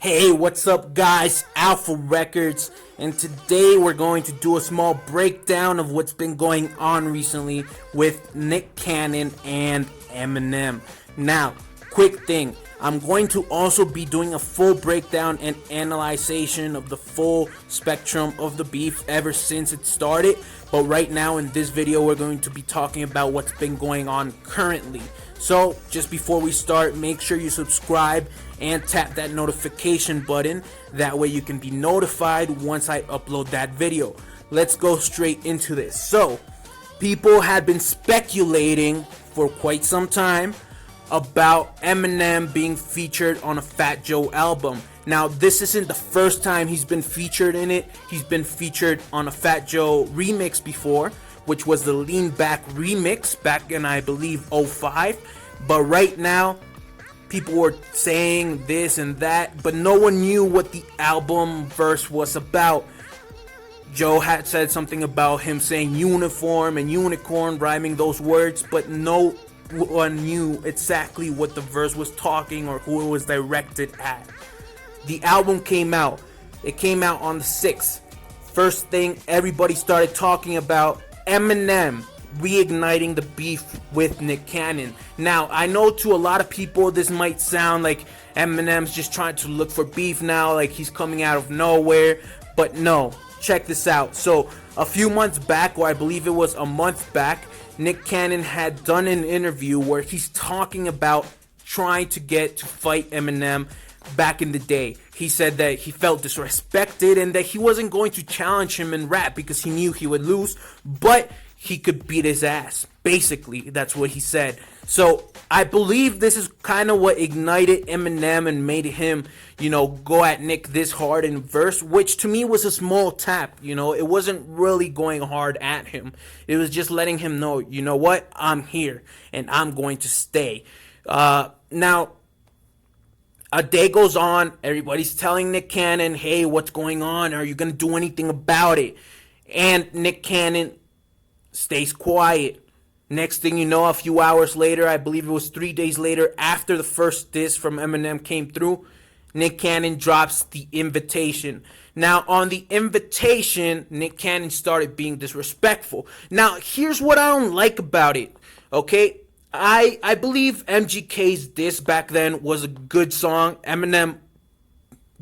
Hey, what's up guys? Alpha Records, and today we're going to do a small breakdown of what's been going on recently with Nick Cannon and Eminem. Now, quick thing, I'm going to also be doing a full breakdown and analyzation of the full spectrum of the beef ever since it started, but right now in this video we're going to be talking about what's been going on currently. So just before we start, make sure you subscribe and tap that notification button. That way you can be notified once I upload that video. Let's go straight into this. So people had been speculating for quite some time about Eminem being featured on a Fat Joe album. Now, this isn't the first time he's been featured in it. He's been featured on a Fat Joe remix before, which was the Lean Back remix back in, I believe, 05. But right now, people were saying this and that, but no one knew what the album verse was about. Joe had said something about him saying uniform and unicorn, rhyming those words, but no one knew exactly what the verse was talking or who it was directed at. The album came out. It came out on the 6th. First thing everybody started talking about, Eminem reigniting the beef with Nick Cannon. Now, I know to a lot of people this might sound like Eminem's just trying to look for beef now, like he's coming out of nowhere, but no. Check this out. So, a few months back, or I believe it was a month back, Nick Cannon had done an interview where he's talking about trying to get to fight Eminem back in the day. He said that he felt disrespected and that he wasn't going to challenge him in rap because he knew he would lose, but he could beat his ass. Basically, that's what he said. So I believe this is kind of what ignited Eminem and made him, go at Nick this hard in verse, which to me was a small tap. It wasn't really going hard at him. It was just letting him know, you know what, I'm here and I'm going to stay. Now, a day goes on, everybody's telling Nick Cannon, hey, what's going on? Are you going to do anything about it? And Nick Cannon stays quiet. Next thing you know, a few hours later, I believe it was 3 days later, after the first diss from Eminem came through, Nick Cannon drops the invitation. Now, on the invitation, Nick Cannon started being disrespectful. Now, here's what I don't like about it, okay? I believe MGK's diss back then was a good song. Eminem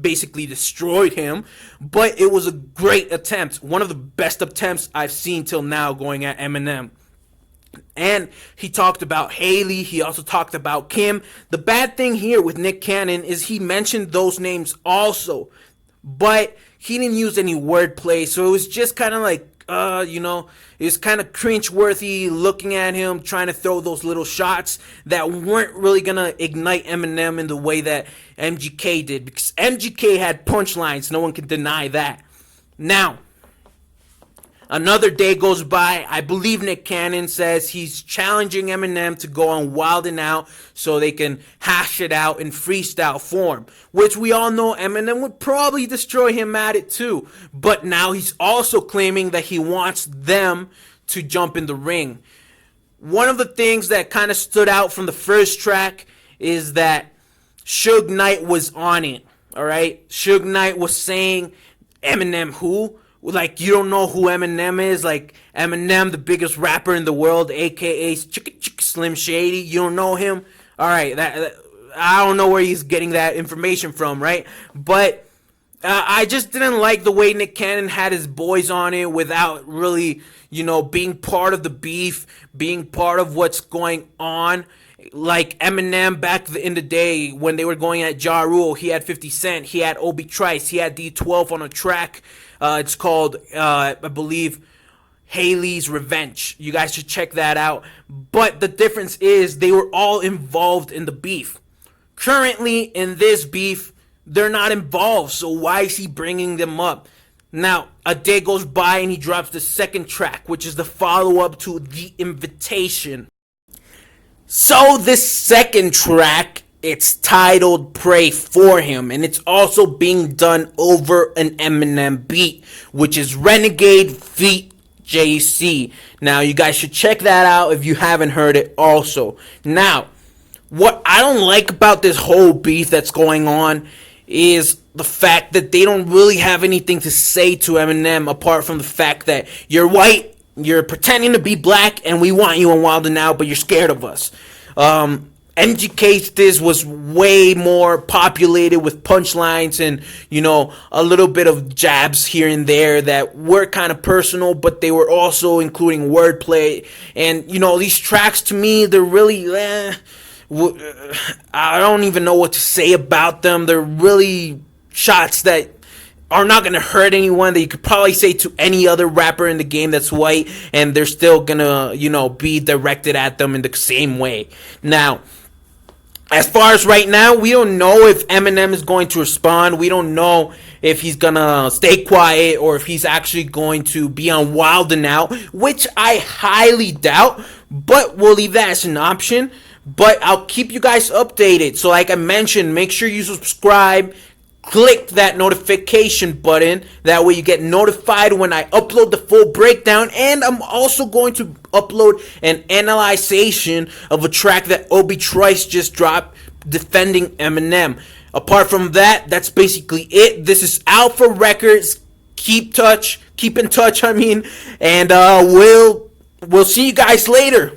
basically destroyed him, but it was a great attempt. One of the best attempts I've seen till now going at Eminem. And he talked about Haley. He also talked about Kim. The bad thing here with Nick Cannon is he mentioned those names also, but he didn't use any wordplay, so it was just kind of like, it was kind of cringe-worthy looking at him trying to throw those little shots that weren't really going to ignite Eminem in the way that MGK did, because MGK had punchlines. No one can deny that. Now, another day goes by. I believe Nick Cannon says he's challenging Eminem to go on Wild 'N Out so they can hash it out in freestyle form, which we all know Eminem would probably destroy him at it too. But now he's also claiming that he wants them to jump in the ring. One of the things that kind of stood out from the first track is that Suge Knight was on it, all right? Suge Knight was saying, Eminem who? Like, you don't know who Eminem is? Like, Eminem, the biggest rapper in the world, a.k.a. Slim Shady. You don't know him? All right, I don't know where he's getting that information from, right? But I just didn't like the way Nick Cannon had his boys on it without really, being part of the beef, being part of what's going on. Like Eminem back in the day when they were going at Ja Rule, he had 50 Cent, he had Obi Trice, he had D12 on a track. It's called, I believe, Haley's Revenge. You guys should check that out. But the difference is they were all involved in the beef. Currently, in this beef, they're not involved. So why is he bringing them up? Now, a day goes by and he drops the second track, which is the follow-up to The Invitation. So this second track, it's titled Pray For Him, and it's also being done over an Eminem beat, which is Renegade feat JC. Now, you guys should check that out if you haven't heard it also. Now, what I don't like about this whole beef that's going on is the fact that they don't really have anything to say to Eminem apart from the fact that you're white, you're pretending to be black, and we want you in Wild 'N Out, but you're scared of us. MGK this was way more populated with punchlines and, a little bit of jabs here and there that were kind of personal, but they were also including wordplay. And, these tracks to me, they're really, I don't even know what to say about them. They're really shots that are not gonna hurt anyone that you could probably say to any other rapper in the game that's white, and they're still gonna, be directed at them in the same way. Now, as far as right now, we don't know if Eminem is going to respond. We don't know if he's gonna stay quiet or if he's actually going to be on Wild 'N Out, which I highly doubt, but we'll leave that as an option. But I'll keep you guys updated. So like I mentioned, make sure you subscribe. Click that notification button. That way you get notified when I upload the full breakdown. And I'm also going to upload an analyzation of a track that Obi Trice just dropped defending Eminem. Apart from that, that's basically it. This is Alpha Records. Keep in touch, and we'll see you guys later.